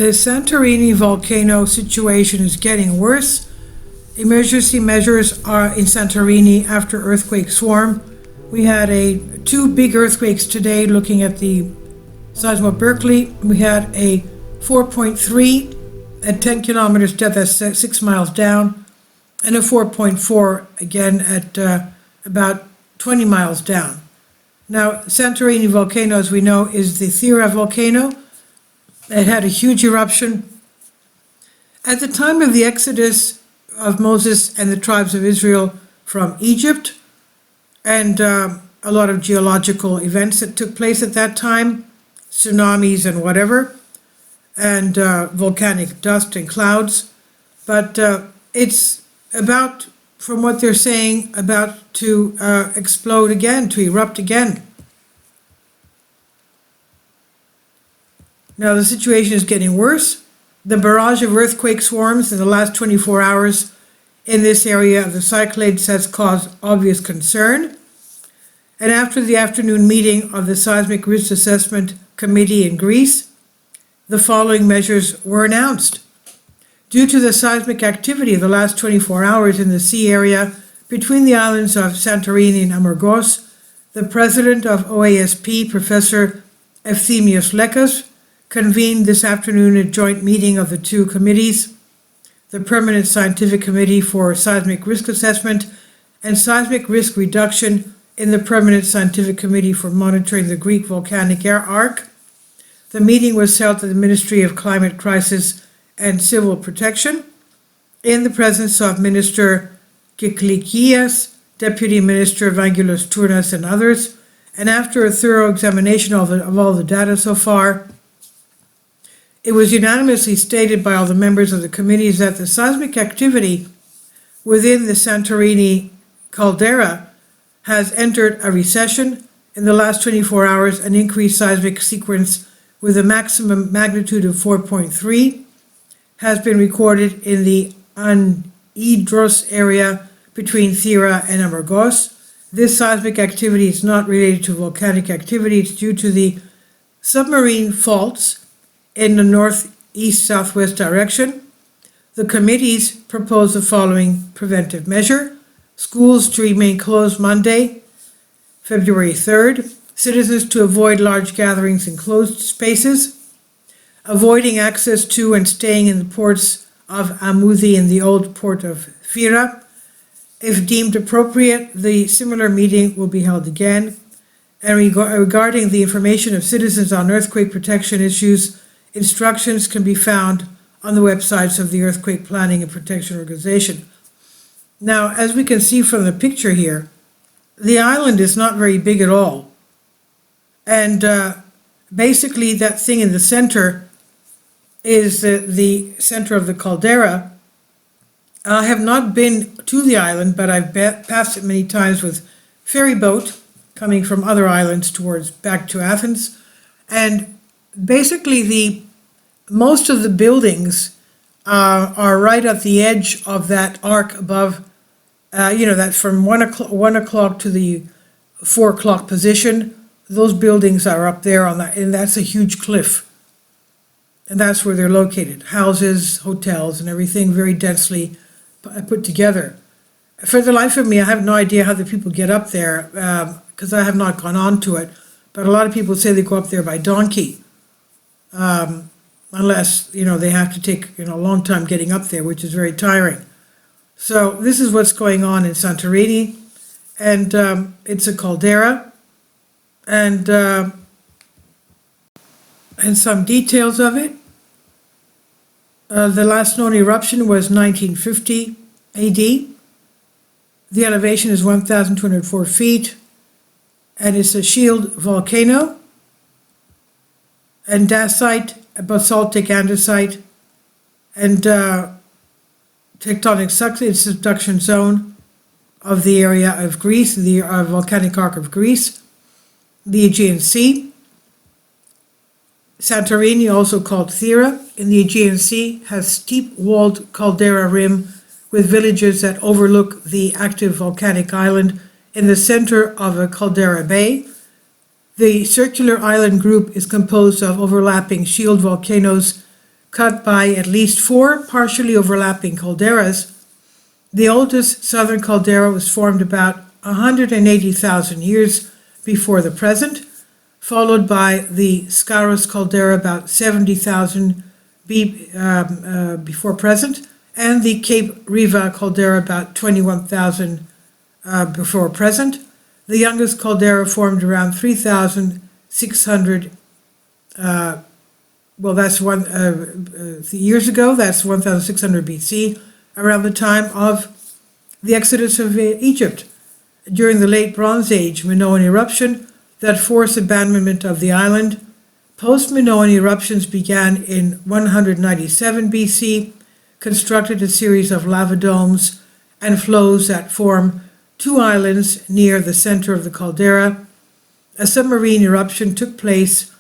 The Santorini volcano situation is getting worse. Emergency measures are in Santorini after earthquake swarm. We had two big earthquakes today looking at the seismo Berkeley. We had a 4.3 at 10 kilometers depth, that's 6 miles down, and a 4.4 again at about 20 miles down. Now, Santorini volcano, as we know, is the Thera volcano. It had a huge eruption. At the time of the exodus of Moses and the tribes of Israel from Egypt, and a lot of geological events that took place at that time, tsunamis and whatever, and volcanic dust and clouds. But it's about, from what they're saying, about to explode again, to erupt again. Now the situation is getting worse. The barrage of earthquake swarms in the last 24 hours in this area of the Cyclades has caused obvious concern. And after the afternoon meeting of the Seismic Risk Assessment Committee in Greece, the following measures were announced. Due to the seismic activity of the last 24 hours in the sea area between the islands of Santorini and Amorgos, the president of OASP, Professor Efthymios Lekas, convened this afternoon a joint meeting of the two committees, the Permanent Scientific Committee for Seismic Risk Assessment and Seismic Risk Reduction in the Permanent Scientific Committee for Monitoring the Greek Volcanic Arc. The meeting was held at the Ministry of Climate Crisis and Civil Protection in the presence of Minister Kiklikias, Deputy Minister Vangelos Tournas and others, and after a thorough examination of all the data so far, it was unanimously stated by all the members of the committees that the seismic activity within the Santorini caldera has entered a recession. In the last 24 hours, an increased seismic sequence with a maximum magnitude of 4.3 has been recorded in the Anhydros area between Thera and Amorgos. This seismic activity is not related to volcanic activity. It's due to the submarine faults in the northeast-southwest direction. The committees propose the following preventive measure. Schools to remain closed Monday, February 3rd. Citizens to avoid large gatherings in closed spaces. Avoiding access to and staying in the ports of Amoudi and the old port of Fira. If deemed appropriate, the similar meeting will be held again. And regarding the information of citizens on earthquake protection issues, instructions can be found on the websites of the Earthquake Planning and Protection Organization. Now, as we can see from the picture here, the island is not very big at all. And basically that thing in the center is the center of the caldera. I have not been to the island, but I've passed it many times with ferry boat coming from other islands back to Athens. And basically most of the buildings are right at the edge of that arc above, that from 1 o'clock to the 4 o'clock position. Those buildings are up there on that, and that's a huge cliff. And that's where they're located. Houses, hotels, and everything very densely put together. For the life of me, I have no idea how the people get up there, because I have not gone on to it. But a lot of people say they go up there by donkey. Unless, they have to take, a long time getting up there, which is very tiring. So this is what's going on in Santorini, and it's a caldera, and some details of it. The last known eruption was 1950 AD. The elevation is 1,204 feet, and it's a shield volcano, andesite, basaltic andesite, and tectonic subduction zone of the area of Greece, the volcanic arc of Greece, the Aegean Sea. Santorini, also called Thera, in the Aegean Sea, has steep-walled caldera rim with villages that overlook the active volcanic island in the center of a caldera bay. The circular island group is composed of overlapping shield volcanoes cut by at least 4 partially overlapping calderas. The oldest southern caldera was formed about 180,000 years before the present, followed by the Scaros caldera about 70,000 before present, and the Cape Riva caldera about 21,000 before present. The youngest caldera formed around 3,600 years ago. That's 1,600 BC, around the time of the exodus of Egypt. During the late Bronze Age Minoan eruption that forced abandonment of the island. Post-Minoan eruptions began in 197 BC, constructed a series of lava domes and flows that form 2 islands near the center of the caldera. A submarine eruption took place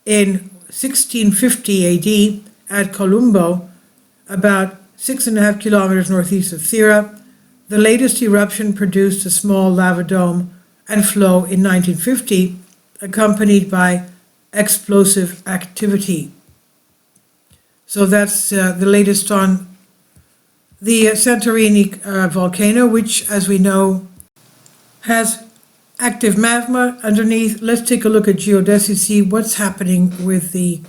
in 1650 AD at Colombo, about 6.5 kilometers northeast of Thera. The latest eruption produced a small lava dome and flow in 1950, accompanied by explosive activity. So that's the latest on the Santorini volcano, which, as we know, has active magma underneath. Let's take a look at geodesy, see what's happening with the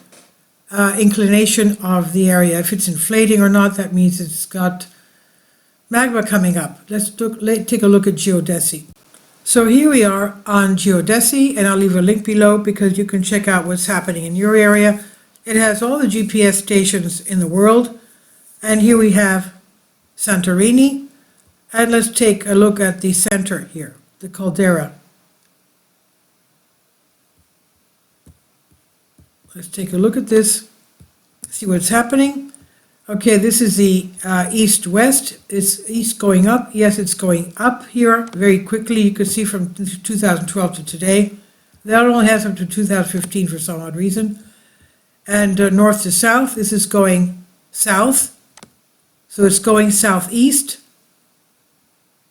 inclination of the area. If it's inflating or not, that means it's got magma coming up. Let's take a look at geodesy. So here we are on geodesy, and I'll leave a link below because you can check out what's happening in your area. It has all the GPS stations in the world, and here we have Santorini, and let's take a look at the center here, the caldera. Let's take a look at this, see what's happening. Okay, this is the east-west. It's east going up. Yes, it's going up here very quickly. You can see from 2012 to today. That only has up to 2015 for some odd reason. And north to south, this is going south. So it's going southeast.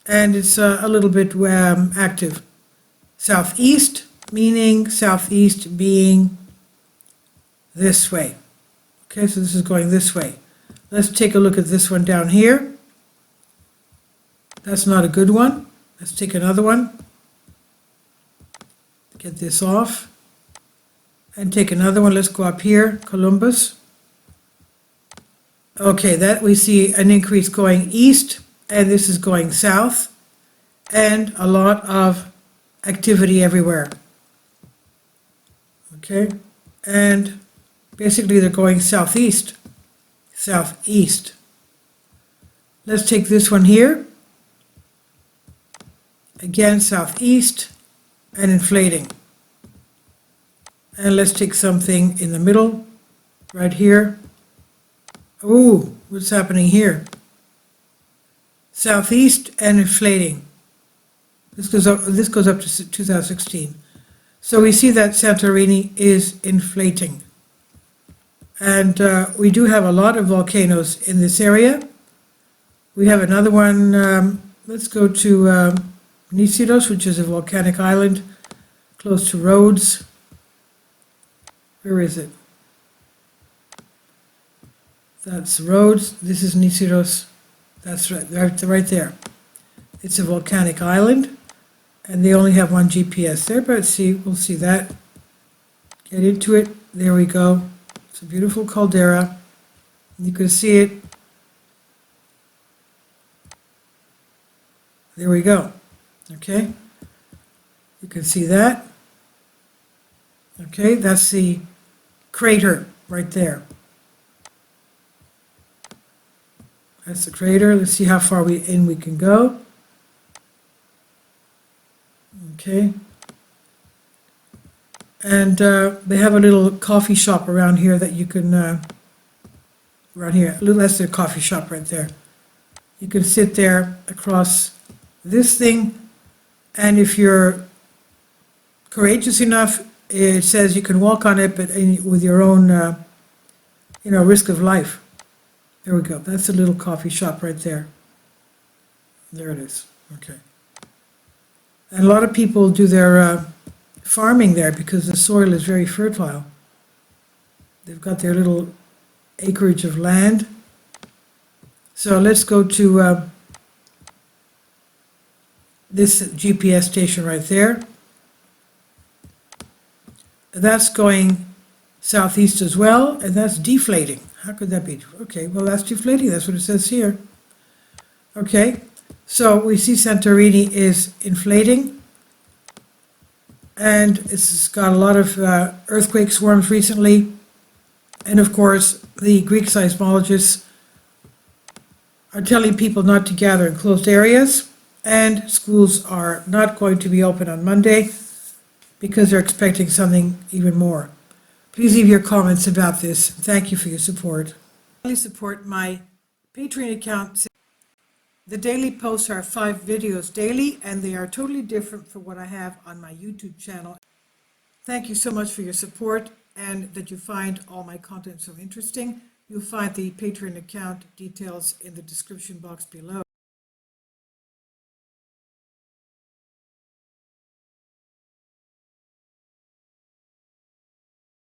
And it's a little bit active. Southeast, meaning southeast being this way. Okay, so this is going this way. Let's take a look at this one down here. That's not a good one. Let's take another one. Get this off. And take another one. Let's go up here, Columbus. Okay, that we see an increase going east, and this is going south, and a lot of activity everywhere. Okay, and basically they're going southeast. Southeast. Let's take this one here. Again, southeast and inflating. And let's take something in the middle, right here. Ooh, what's happening here? Southeast and inflating. This goes up to 2016. So we see that Santorini is inflating. And we do have a lot of volcanoes in this area. We have another one, let's go to Nisyros, which is a volcanic island close to Rhodes. Where is it? That's Rhodes, this is Nisyros. That's right there. It's a volcanic island, and they only have one GPS there, but we'll see that. Get into it, there we go. It's a beautiful caldera. You can see it. There we go. Okay. You can see that. Okay, that's the crater right there. That's the crater. Let's see how far we can go. Okay. And they have a little coffee shop around here that you can, around here, that's their coffee shop right there. You can sit there across this thing, and if you're courageous enough, it says you can walk on it, but with your own, risk of life. There we go. That's a little coffee shop right there. There it is. Okay. And a lot of people do their farming there because the soil is very fertile. They've got their little acreage of land. So let's go to this GPS station right there. That's going southeast as well, and that's deflating. How could that be? Okay, well, that's deflating. That's what it says here. Okay, so we see Santorini is inflating, and it's got a lot of earthquake swarms recently. And of course, the Greek seismologists are telling people not to gather in closed areas, and schools are not going to be open on Monday because they're expecting something even more. Please leave your comments about this. Thank you for your support. Please support my Patreon account. The daily posts are 5 videos daily, and they are totally different from what I have on my YouTube channel. Thank you so much for your support and that you find all my content so interesting. You'll find the Patreon account details in the description box below.